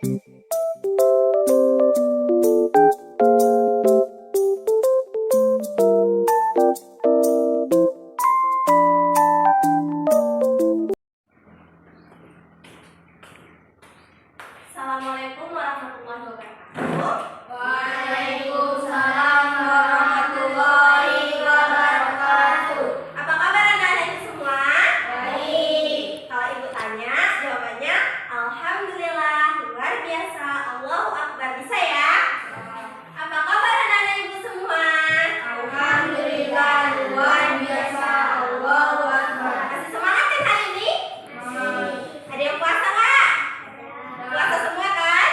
Assalamualaikum warahmatullahi wabarakatuh. Waalaikumsalam warahmatullahi wabarakatuh. Apa kabar anak-anak semua? Baik. Kalau ibu tanya, jawabannya alhamdulillah, luar biasa, Allahu Akbar. Bisa ya? Apa kabar anak-anak ibu semua? Alhamdulillah, luar biasa, Allahu Akbar. Masih semangat kan hari ini? Ada yang puasa nggak? Puasa semua kan?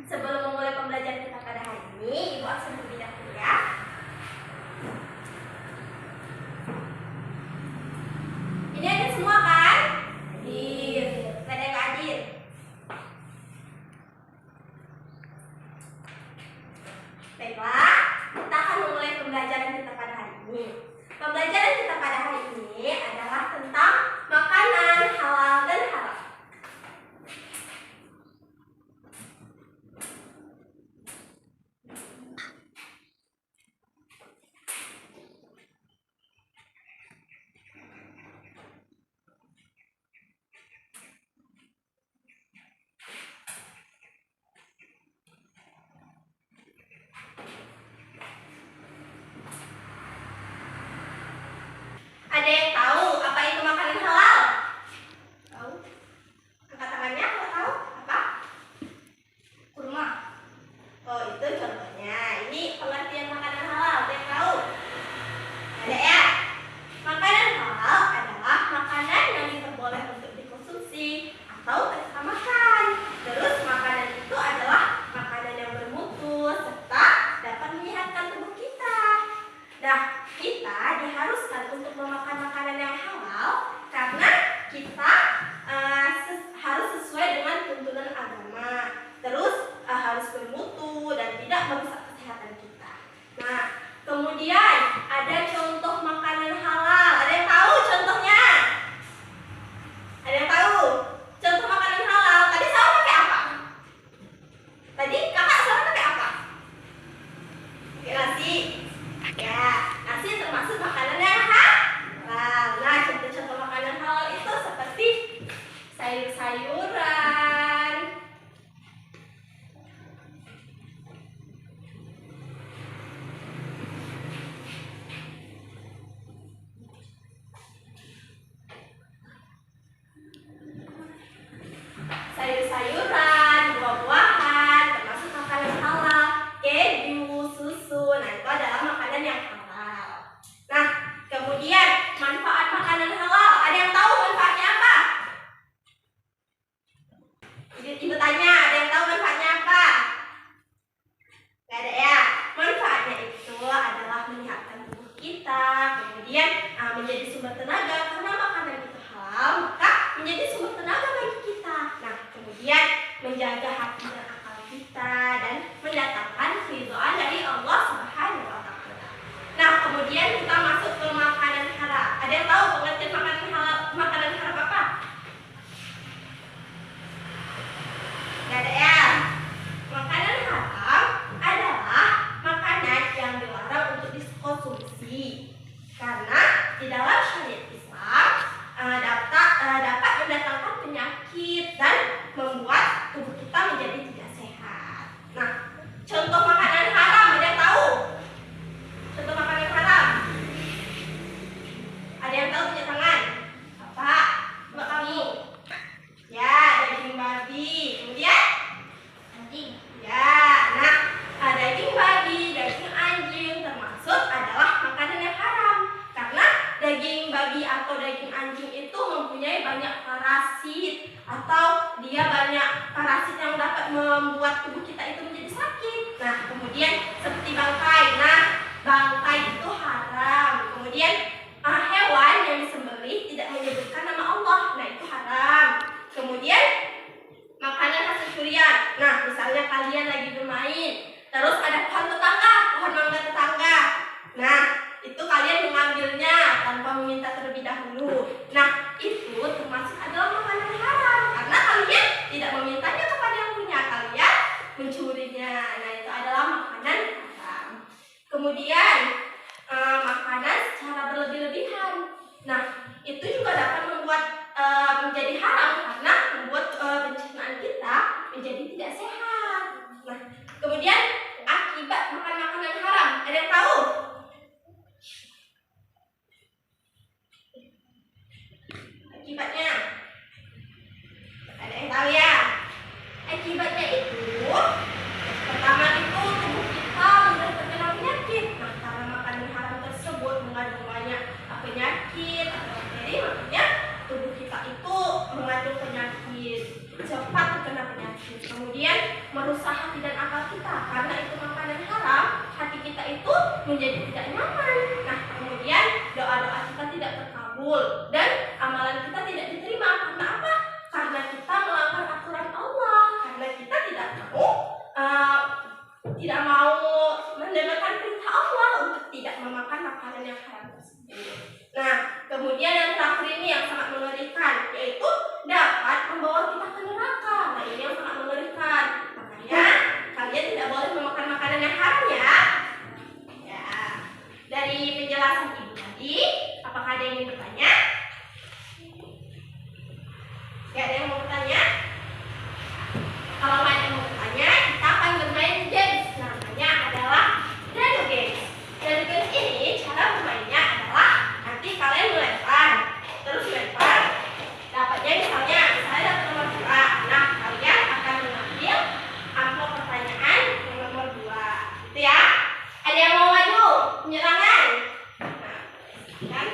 Sebelum memulai pembelajaran kita pada hari ini, ibu absen terlebih dahulu ya. Ini ada semua kan? Hadir. Gak ada yang nggak hadir. Baiklah, kita akan memulai pembelajaran kita pada hari ini. Pembelajaran kita pada hari ini adalah tentang makanan halal dan haram. Ada yang tahu apa itu makanan halal? Tahu? Angkat tangannya kalau tahu. Apa? Kurma. Oh, itu contohnya. Ini pengertian makanan halal. Ada yang tahu? Ada ya? Makanan halal adalah makanan yang diperbolehkan untuk dikonsumsi atau kita makan. Terus makanan itu adalah makanan yang bermutu serta dapat menyehatkan tubuh kita. Nah, kita diharuskan untuk memakan makanan yang halal karena kita harus sesuai dengan tuntunan agama. Terus harus bermutu dan tidak merusak kesehatan kita. Nah, kemudian ada contoh makanan halal. Ada yang tahu contohnya? Ada yang tahu? Contoh makanan halal. Tadi saya pakai apa? Tadi kakak saya pakai apa? Pakai nasi. Ya, nasi termasuk makanan yang halal. Nah, contoh-contoh makanan halal itu seperti sayur-sayuran, buah-buahan, termasuk makanan halal, keju, susu. Nah, itu adalah makanan yang halal. Nah, kemudian manfaat makanan halal. Ada yang tahu manfaatnya apa? Ibu tanya, ada yang tahu manfaatnya apa? Gak ada ya? Manfaatnya itu adalah menyehatkan tubuh kita, kemudian menjadi sumber tenaga. Karena makanan itu halal, maka menjadi sumber tenaga bagi kita. Nah, kemudian menjaga hati dan akal kita dan mendatangkan keridhaan dari Allah Subhanahu wa Ta'ala. Nah, kemudian kita masuk ke makanan haram. Ada yang tahu pengertian makanan haram apa? Gak ada ya? Makanan haram adalah makanan yang dilarang untuk dikonsumsi karena di dalam syariat Islam dapat mendatangkan penyakit dan membuat tubuh kita menjadi tidak sehat. Nah, contoh makanan haram ada yang tahu? Contoh makanan haram? Ada yang tahu punya tangan? Apa? Coba kamu. Ya, daging babi. Kemudian? Anjing. Ya, nah daging babi, daging anjing termasuk adalah makanan yang haram. Karena daging babi atau daging anjing itu mempunyai banyak parasit atau dia banyak parasit yang dapat membuat tubuh kita itu menjadi sakit. Nah, kemudian seperti bangkai. Nah, bangkai itu haram. Kemudian hewan yang disembelih tidak menyebutkan nama Allah. Nah, itu haram. Kemudian makanan hasil curian. Nah, misalnya kalian lagi bermain, terus ada pohon tetangga, pohon mangga tetangga. Nah, itu kalian mengambilnya tanpa meminta terlebih dahulu. Nah, itu termasuk adalah makanan haram karena kalian tidak memintanya kepada yang merusak hati dan akal kita. Karena itu makanan haram, hati kita itu menjadi tidak nyaman. Nah, kemudian doa-doa kita tidak terkabul dan amalan kita tidak diterima. Karena apa? Karena kita melanggar aturan Allah. Karena kita tidak mau mendengarkan perintah Allah untuk tidak memakan makanan yang haram tersebut. Nah, kemudian yang terakhir ini yang sangat mengerikan, yaitu dapat membawa kita ke neraka. Nah, ini yang sangat mengerikan. Makanya kalian tidak boleh memakan makanan yang haram ya. Ya. Dari penjelasan ibu tadi, apakah ada yang ingin bertanya? Gak ada yang mau bertanya? Kalau nggak ada yang mau bertanya, kita akan bermain games. Namanya adalah Dado Games. Dado Games ini cara bermainnya adalah nanti kalian melempar, terus melempar. Dapatnya misalnya dapat nomor 2. Nah, kalian akan mengambil amplop pertanyaan yang nomor 2. Gitu ya. Ada yang mau maju? Penyerangan. Nah, kan?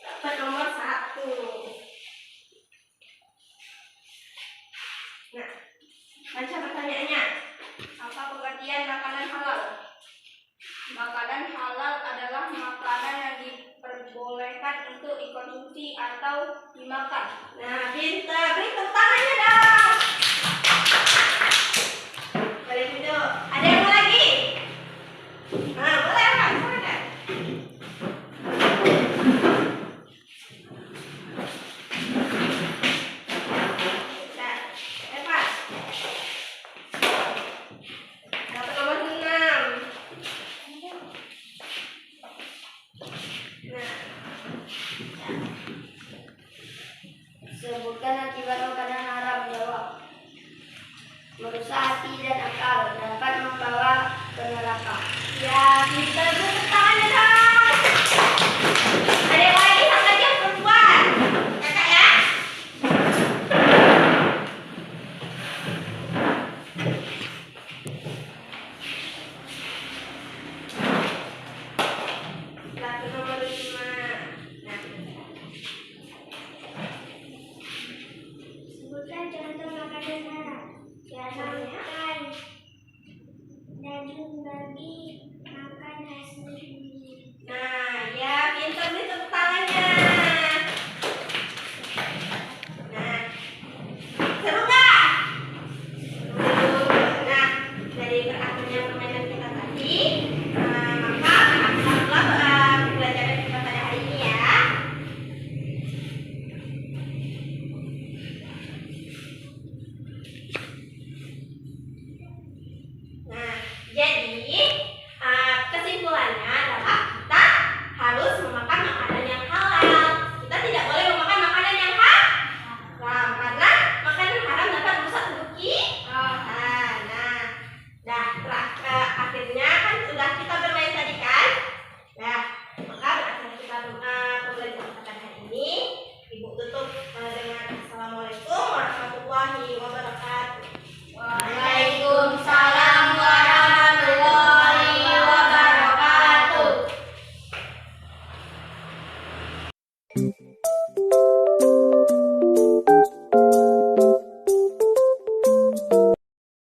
Dapat nomor 1. Nah, baca pertanyaannya. Apa pengertian makanan halal? Makanan halal adalah makanan yang diperbolehkan untuk dikonsumsi atau dimakan. Nah, pintar. Beri tepuk tangannya dong. Boleh itu. Ada yang mau lagi? Nah, boleh Pak. Silakan. Nah, Pak. Dapat nomor 6. Nah, Sebutkan akibat makanan haram. Jawab. Merusak hati dan akal, dapat membawa ke neraka. ya kita